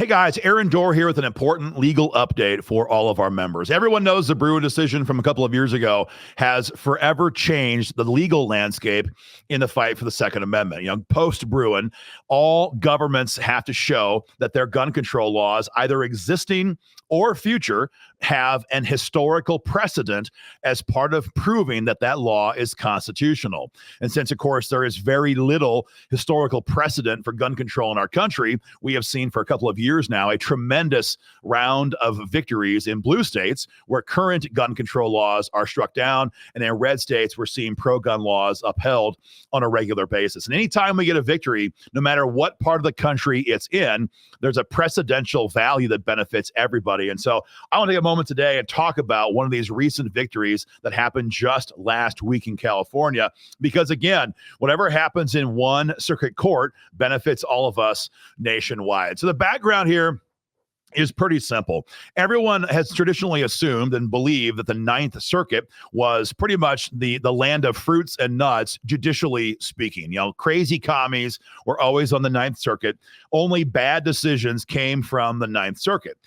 Hey guys, Aaron Dorr here with an important legal update for all of our members. Everyone knows the Bruen decision from a couple of years ago has forever changed the legal landscape in the fight for the Second Amendment. Post Bruen, all governments have to show that their gun control laws, either existing or future, have an historical precedent as part of proving that that law is constitutional. And since, of course, there is very little historical precedent for gun control in our country, we have seen for a couple of years now a tremendous round of victories in blue states where current gun control laws are struck down, and in red states we're seeing pro-gun laws upheld on a regular basis. And anytime we get a victory, no matter what part of the country it's in, there's a precedential value that benefits everybody. And so I want to take a moment today and talk about one of these recent victories that happened just last week in California, because again, whatever happens in one circuit court benefits all of us nationwide. So the background here is pretty simple. Everyone has traditionally assumed and believed that the Ninth Circuit was pretty much the land of fruits and nuts, judicially speaking. Crazy commies were always on the Ninth Circuit. Only bad decisions came from the Ninth Circuit.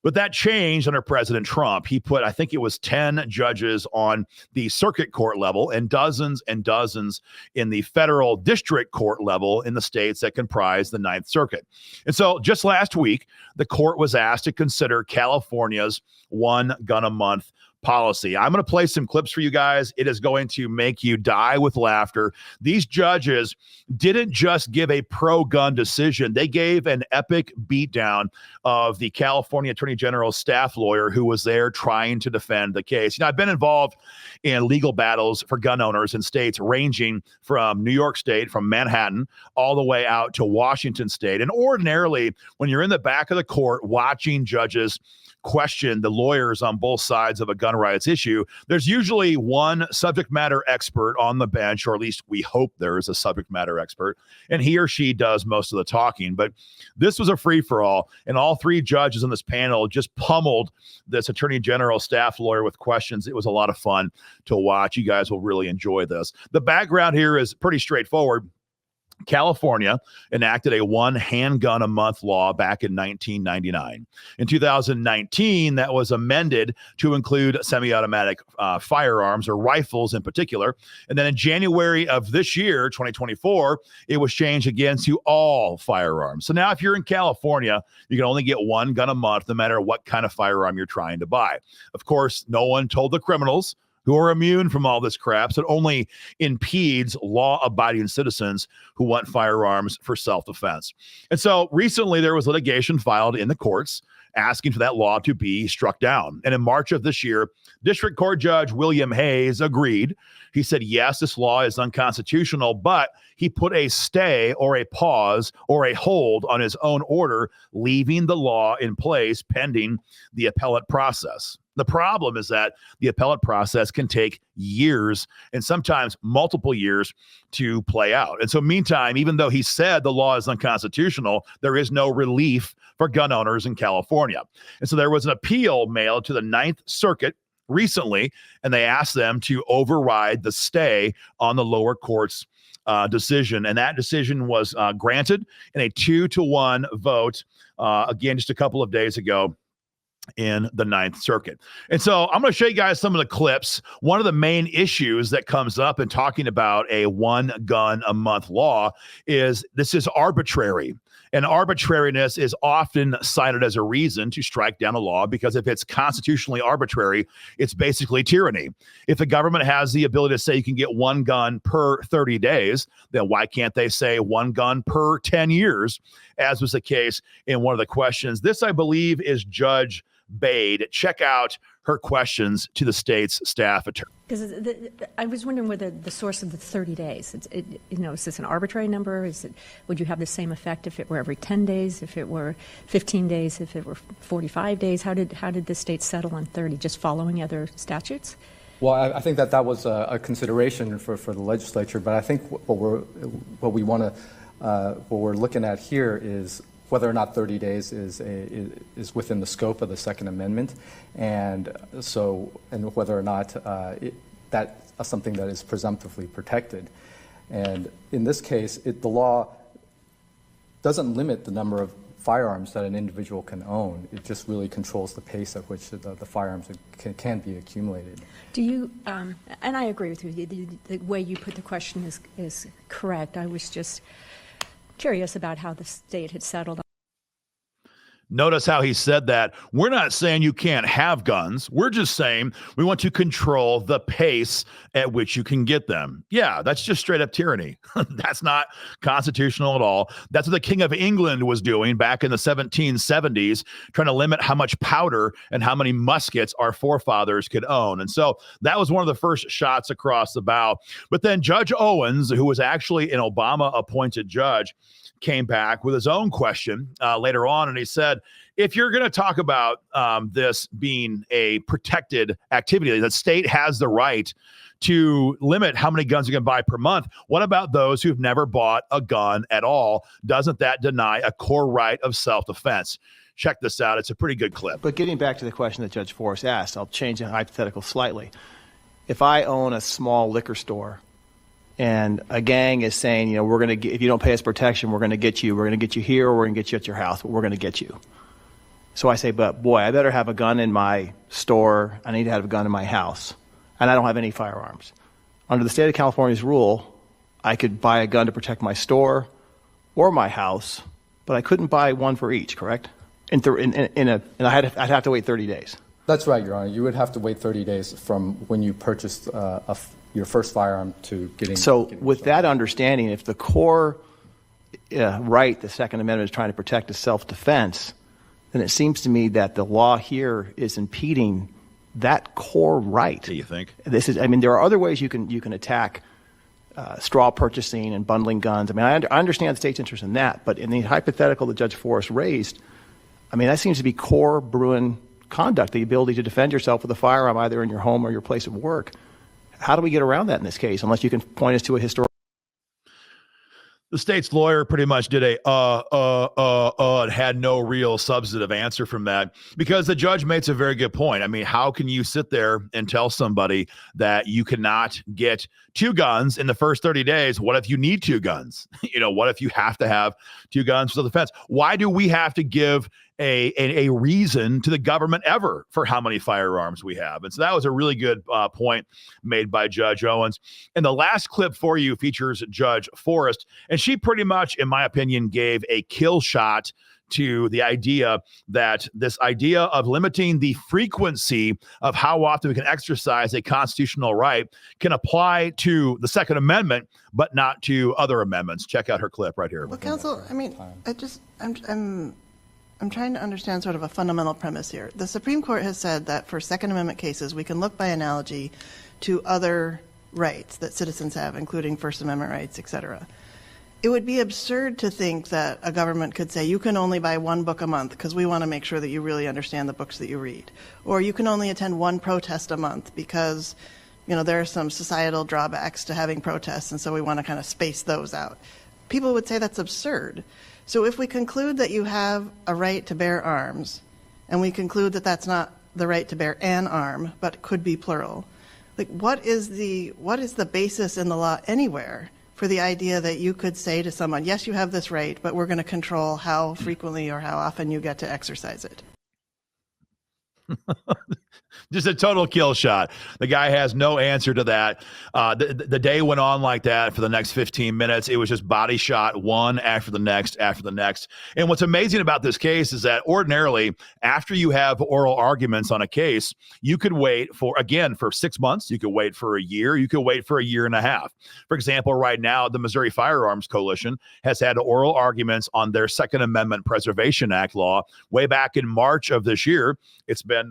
But that changed under President Trump. He put, I think it was 10 judges on the circuit court level and dozens in the federal district court level in the states that comprise the Ninth Circuit. And so just last week, the court was asked to consider California's one gun a month policy. I'm going to play some clips for you guys. It is going to make you die with laughter. These judges didn't just give a pro-gun decision. They gave an epic beatdown of the California Attorney General's staff lawyer who was there trying to defend the case. I've been involved in legal battles for gun owners in states ranging from New York State, from Manhattan, all the way out to Washington State. And ordinarily, when you're in the back of the court watching judges question the lawyers on both sides of a gun rights issue, there's usually one subject matter expert on the bench, or at least we hope there is a subject matter expert, and he or she does most of the talking. But this was a free-for-all, and all three judges on this panel just pummeled this Attorney General staff lawyer with questions. It was a lot of fun to watch. You guys will really enjoy this. The background here is pretty straightforward. California enacted a one handgun a month law back in 1999. In 2019, that was amended to include semi-automatic firearms, or rifles in particular. And then in January of this year, 2024, it was changed again to all firearms. So now if you're in California, you can only get one gun a month, no matter what kind of firearm you're trying to buy. Of course, no one told the criminals, who are immune from all this crap, so it only impedes law-abiding citizens who want firearms for self-defense. And so recently there was litigation filed in the courts asking for that law to be struck down. And in March of this year, District Court Judge William Hayes agreed. He said, yes, this law is unconstitutional, but he put a stay or a pause or a hold on his own order, leaving the law in place pending the appellate process. The problem is that the appellate process can take years and sometimes multiple years to play out. And so meantime, even though he said the law is unconstitutional, there is no relief for gun owners in California. And so there was an appeal mailed to the Ninth Circuit recently, and they asked them to override the stay on the lower court's decision. And that decision was granted in a 2-1 vote, again, just a couple of days ago in the Ninth Circuit. And so I'm going to show you guys some of the clips. One of the main issues that comes up in talking about a one gun a month law is this is arbitrary. And arbitrariness is often cited as a reason to strike down a law, because if it's constitutionally arbitrary, it's basically tyranny. If the government has the ability to say you can get one gun per 30 days, then why can't they say one gun per 10 years, as was the case in one of the questions? This, I believe, is Judge Bade. Check out her questions to the state's staff attorney. Because I was wondering whether the source of the 30 days, is this an arbitrary number? Would you have the same effect if it were every 10 days, if it were 15 days, if it were 45 days? How did the state settle on 30, just following other statutes? Well, I think that was a consideration for the legislature, but I think what we're looking at here is whether or not 30 days is within the scope of the Second Amendment, and whether or not that's something that is presumptively protected. And in this case, the law doesn't limit the number of firearms that an individual can own. It just really controls the pace at which the firearms can be accumulated. Do you, and I agree with you, the way you put the question is correct. I was just curious about how the state had settled. Notice how he said that. We're not saying you can't have guns. We're just saying we want to control the pace at which you can get them. Yeah, that's just straight up tyranny. That's not constitutional at all. That's what the King of England was doing back in the 1770s, trying to limit how much powder and how many muskets our forefathers could own. And so that was one of the first shots across the bow. But then Judge Owens, who was actually an Obama-appointed judge, came back with his own question later on, and he said, if you're going to talk about this being a protected activity, the state has the right to limit how many guns you can buy per month. What about those who've never bought a gun at all? Doesn't that deny a core right of self-defense? Check this out. It's a pretty good clip. But getting back to the question that Judge Forrest asked, I'll change the hypothetical slightly. If I own a small liquor store and a gang is saying, you know, we're going to if you don't pay us protection, we're going to get you. We're going to get you here, or we're going to get you at your house, but we're going to get you. So I say, but boy, I better have a gun in my store. I need to have a gun in my house. And I don't have any firearms. Under the state of California's rule, I could buy a gun to protect my store or my house, but I couldn't buy one for each, correct? And I'd have to wait 30 days. That's right, Your Honor. You would have to wait 30 days from when you purchased your first firearm to getting. So with that understanding, if the core right the Second Amendment is trying to protect is self-defense, then it seems to me that the law here is impeding that core right. Do you think? There are other ways you can attack straw purchasing and bundling guns. I mean, I understand the state's interest in that, but in the hypothetical that Judge Forrest raised, I mean, that seems to be core Bruen conduct, the ability to defend yourself with a firearm either in your home or your place of work. How do we get around that in this case, unless you can point us to a historical? The state's lawyer pretty much did and had no real substantive answer from that, because the judge makes a very good point. I mean, how can you sit there and tell somebody that you cannot get 2 guns in the first 30 days? What if you need 2 guns? What if you have to have 2 guns for defense? Why do we have to give a reason to the government ever for how many firearms we have? And so that was a really good point made by Judge Owens. And the last clip for you features Judge Forrest, and she pretty much, in my opinion, gave a kill shot to the idea that this idea of limiting the frequency of how often we can exercise a constitutional right can apply to the Second Amendment, but not to other amendments. Check out her clip right here. Well, counsel, I mean, I'm trying to understand sort of a fundamental premise here. The Supreme Court has said that for Second Amendment cases, we can look by analogy to other rights that citizens have, including First Amendment rights, et cetera. It would be absurd to think that a government could say, you can only buy 1 book a month because we want to make sure that you really understand the books that you read. Or you can only attend 1 protest a month because, there are some societal drawbacks to having protests, and so we want to kind of space those out. People would say that's absurd. So if we conclude that you have a right to bear arms, and we conclude that that's not the right to bear an arm, but could be plural, like what is the basis in the law anywhere for the idea that you could say to someone, yes, you have this right, but we're going to control how frequently or how often you get to exercise it? Just a total kill shot. The guy has no answer to that. The day went on like that for the next 15 minutes. It was just body shot one after the next. And what's amazing about this case is that ordinarily, after you have oral arguments on a case, you could wait for 6 months. You could wait for a year. You could wait for a year and a half. For example, right now, the Missouri Firearms Coalition has had oral arguments on their Second Amendment Preservation Act law way back in March of this year. It's been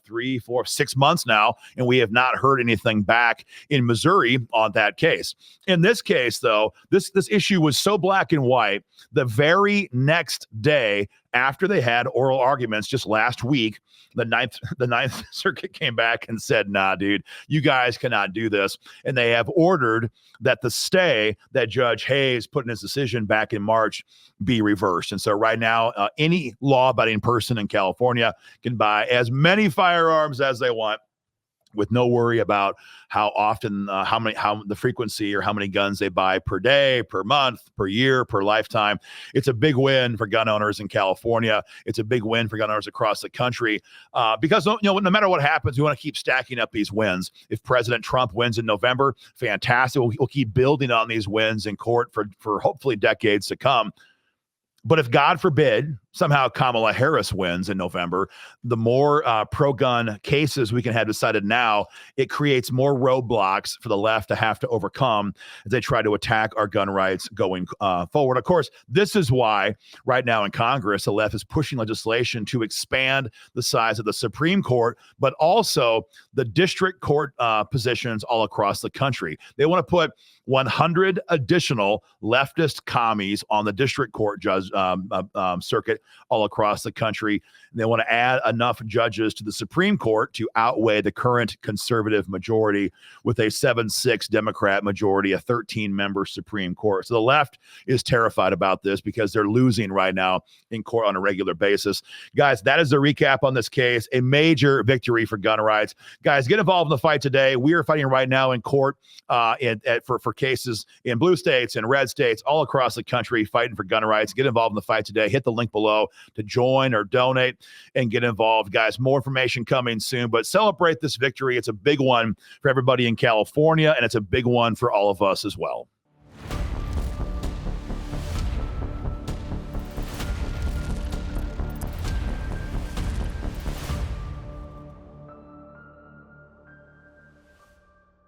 3, 4, 6 months now, and we have not heard anything back in Missouri on that case. In this case, though, this issue was so black and white. The very next day after they had oral arguments just last week, the Ninth Circuit came back and said, nah, dude, you guys cannot do this. And they have ordered that the stay that Judge Hayes put in his decision back in March be reversed. And so right now, any law-abiding person in California can buy as many firearms as they want. with no worry about how often, how the frequency or how many guns they buy per day, per month, per year, per lifetime. It's a big win for gun owners in California. It's a big win for gun owners across the country because, no matter what happens, we want to keep stacking up these wins. If President Trump wins in November, fantastic. We'll keep building on these wins in court for hopefully decades to come. But if, God forbid, somehow Kamala Harris wins in November, the more pro-gun cases we can have decided now, it creates more roadblocks for the left to have to overcome as they try to attack our gun rights going forward. Of course, this is why right now in Congress, the left is pushing legislation to expand the size of the Supreme Court, but also the district court positions all across the country. They want to put 100 additional leftist commies on the district court circuit all across the country. And they want to add enough judges to the Supreme Court to outweigh the current conservative majority with a 7-6 Democrat majority, a 13-member Supreme Court. So the left is terrified about this because they're losing right now in court on a regular basis. Guys, that is the recap on this case. A major victory for gun rights. Guys, get involved in the fight today. We are fighting right now in court for cases in blue states and red states all across the country, fighting for gun rights. Get involved in the fight today. Hit the link below to join or donate and get involved. Guys, more information coming soon, but celebrate this victory. It's a big one for everybody in California, and it's a big one for all of us as well.